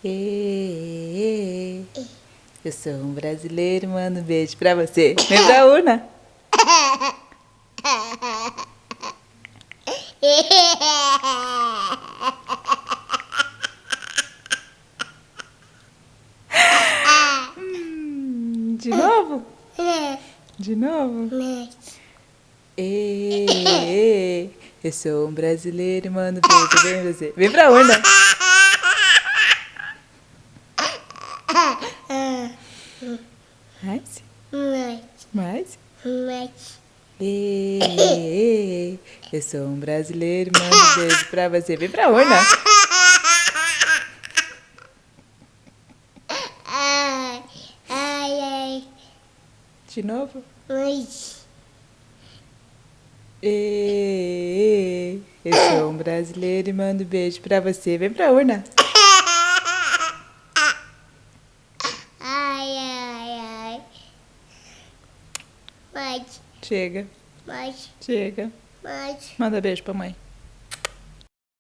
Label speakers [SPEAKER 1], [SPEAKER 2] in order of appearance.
[SPEAKER 1] Ê, eu sou um brasileiro, mando um beijo pra você. Vem pra urna. De novo? De novo? Ê, eu sou um brasileiro, mando um beijo. Vem você. Vem pra urna. Mais? Mais? Ê, eu sou um brasileiro, mando um beijo pra você. Vem pra urna. De novo? Ê, eu sou um brasileiro e mando um beijo pra você. Vem pra urna. Chega. Chega. Manda beijo pra mãe.